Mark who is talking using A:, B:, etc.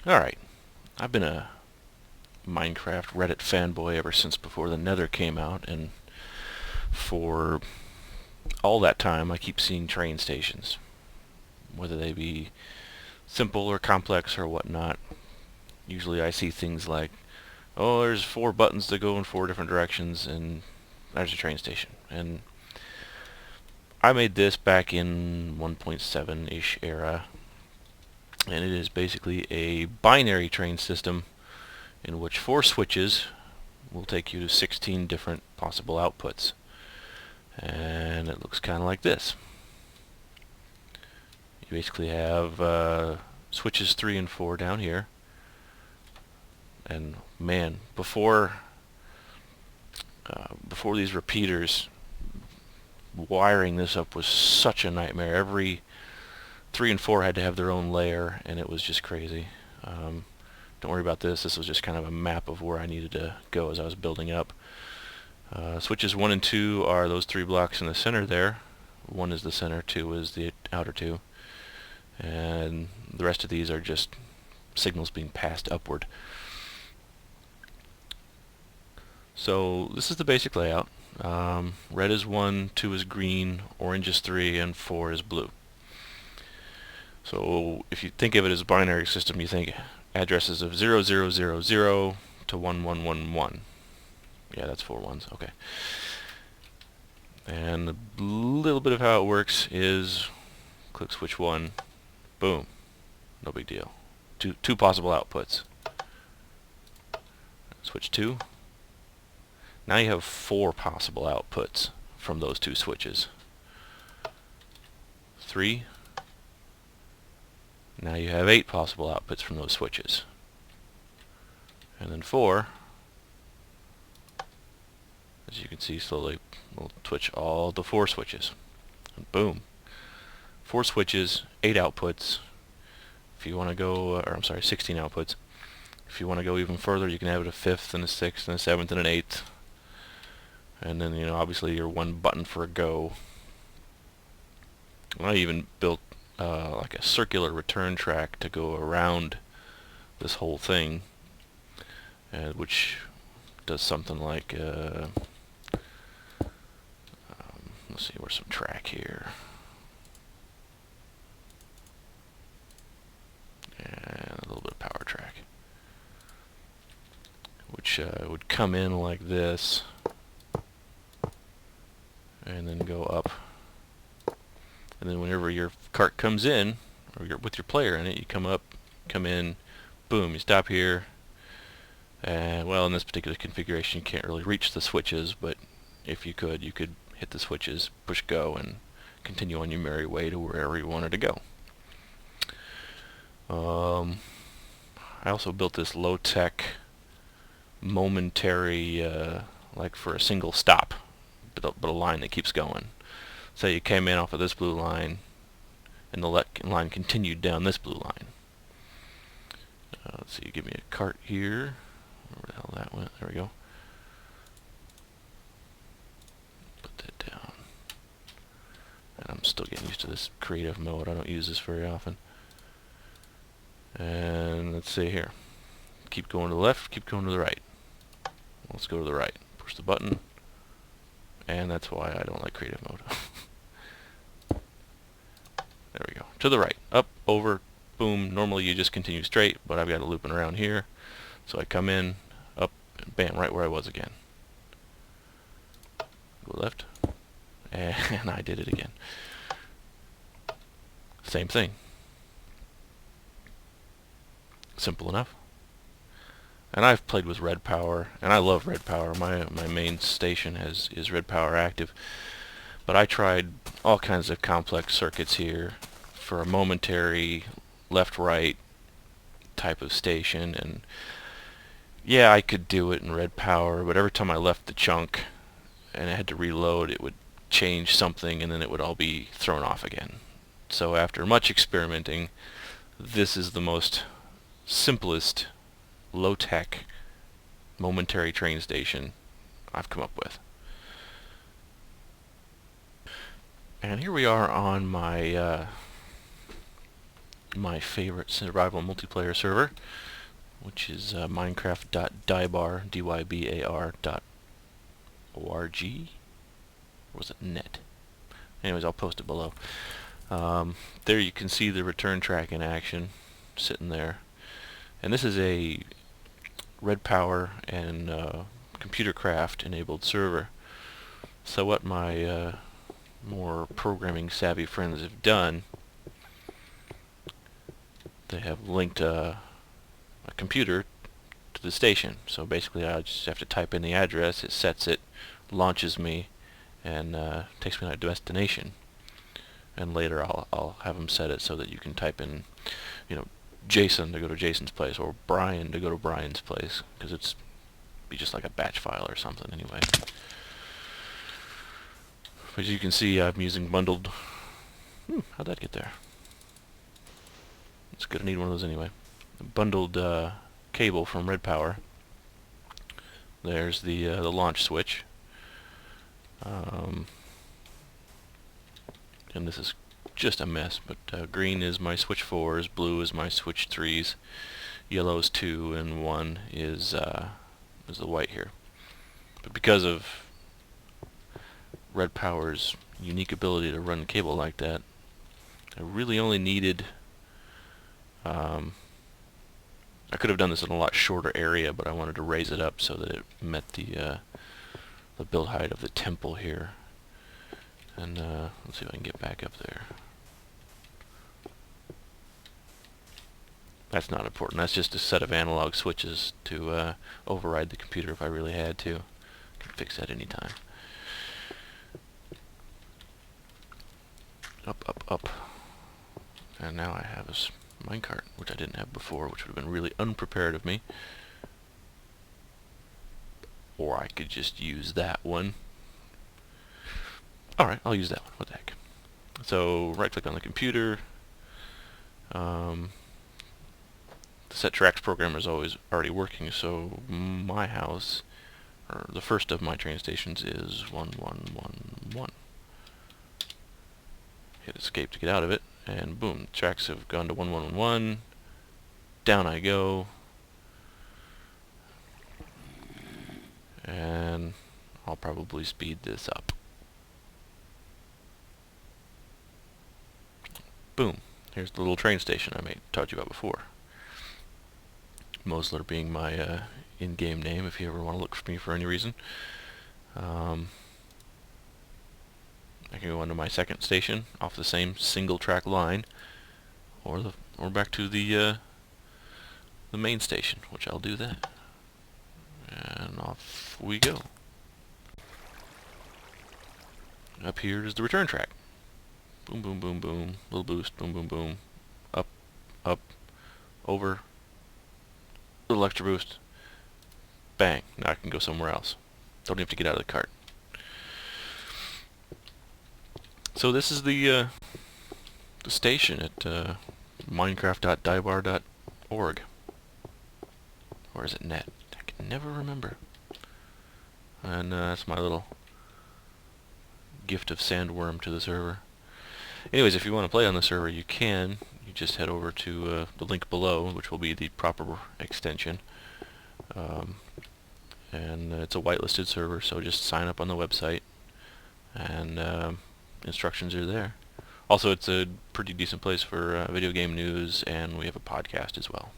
A: Alright, I've been a Minecraft Reddit fanboy ever since before the Nether came out, and for all that time I keep seeing train stations. Whether they be simple or complex or whatnot, usually I see things like, oh, there's 4 buttons to go in 4 different directions, and there's a train station. And I made this back in 1.7-ish era, and it is basically a binary train system in which 4 switches will take you to 16 different possible outputs. And it looks kind of like this. You basically have switches 3 and 4 down here. And man, before these repeaters, wiring this up was such a nightmare. Every 3 and 4 had to have their own layer, and it was just crazy. Don't worry about this. This was just kind of a map of where I needed to go as I was building up. Switches 1 and 2 are those 3 blocks in the center there. 1 is the center, 2 is the outer 2. And the rest of these are just signals being passed upward. So this is the basic layout. Red is 1, 2 is green, orange is 3, and 4 is blue. So if you think of it as a binary system, you think addresses of 0000 to 1111. Yeah, that's 4 ones. Okay. And a little bit of how it works is click switch 1, boom, no big deal. Two possible outputs. Switch 2. Now you have 4 possible outputs from those 2 switches. 3. Now you have 8 possible outputs from those switches. And then 4, as you can see slowly, we'll switch all the 4 switches. And boom. 4 switches, 8 outputs. If you want to go, or I'm sorry, 16 outputs. If you want to go even further, you can have it a 5th and a 6th and a 7th and an 8th. And then, obviously your 1 button for a go. I even built like a circular return track to go around this whole thing, which does something like, let's see, where's some track here. And a little bit of power track, which would come in like this, and then go up. And then whenever your cart comes in, or you're with your player in it, you come up, come in, boom, you stop here. And well, in this particular configuration, you can't really reach the switches, but if you could hit the switches, push go, and continue on your merry way to wherever you wanted to go. I also built this low-tech, momentary, like for a single stop, but a line that keeps going. So you came in off of this blue line, and the line continued down this blue line. Let's see, give me a cart here. Where the hell that went? There we go. Put that down. And I'm still getting used to this creative mode. I don't use this very often. And let's see here. Keep going to the left, keep going to the right. Let's go to the right. Push the button. And that's why I don't like creative mode. There we go. To the right. Up, over, boom. Normally you just continue straight, but I've got it looping around here. So I come in, up, and bam, right where I was again. Go left. And I did it again. Same thing. Simple enough. And I've played with red power, and I love red power. My main station is red power active. But I tried all kinds of complex circuits here for a momentary left-right type of station, and yeah, I could do it in red power, but every time I left the chunk and I had to reload, it would change something, and then it would all be thrown off again. So after much experimenting, this is the most simplest, low-tech, momentary train station I've come up with. And here we are on my my favorite survival multiplayer server, which is minecraft.dybar, D-Y-B-A-R .org, or was it net? Anyways, I'll post it below. There you can see the return track in action, sitting there. And this is a Red Power and Computer Craft enabled server. So what my more programming savvy friends have done, they have linked a computer to the station. So basically I just have to type in the address, it sets it, launches me, and takes me to my destination. And later I'll have them set it so that you can type in, Jason to go to Jason's place, or Brian to go to Brian's place, because it's be just like a batch file or something anyway. As you can see, I'm using bundled... how'd that get there? It's gonna need one of those anyway. Bundled cable from Red Power. There's the launch switch. And this is just a mess, but green is my switch 4s, blue is my switch 3s, yellow is 2, and 1 is the white here. But because of Red Power's unique ability to run cable like that, I really only needed... I could have done this in a lot shorter area, but I wanted to raise it up so that it met the build height of the temple here. And let's see if I can get back up there. That's not important. That's just a set of analog switches to override the computer if I really had to. I can fix that anytime. Up, up, up. And now I have this minecart, which I didn't have before, which would have been really unprepared of me. Or I could just use that one. Alright, I'll use that one. What the heck. So, right-click on the computer. The set tracks program is always already working, so my house, or the first of my train stations, is 1111. Hit escape to get out of it, and boom, tracks have gone to 1111. Down I go. And I'll probably speed this up. Boom. Here's the little train station I told you about before. Mosler being my in-game name if you ever want to look for me for any reason. I can go on to my second station off the same single track line, or back to the main station, which I'll do that. And off we go. Up here is the return track. Boom, boom, boom, boom. Little boost. Boom, boom, boom. Up, up, over. Little extra boost. Bang. Now I can go somewhere else. Don't even have to get out of the cart. So this is the station at minecraft.dybar.org. Or is it net? I can never remember. And that's my little gift of sandworm to the server. Anyways, if you want to play on the server, you can. You just head over to the link below, which will be the proper extension. And it's a whitelisted server, so just sign up on the website, and instructions are there. Also, it's a pretty decent place for video game news, and we have a podcast as well.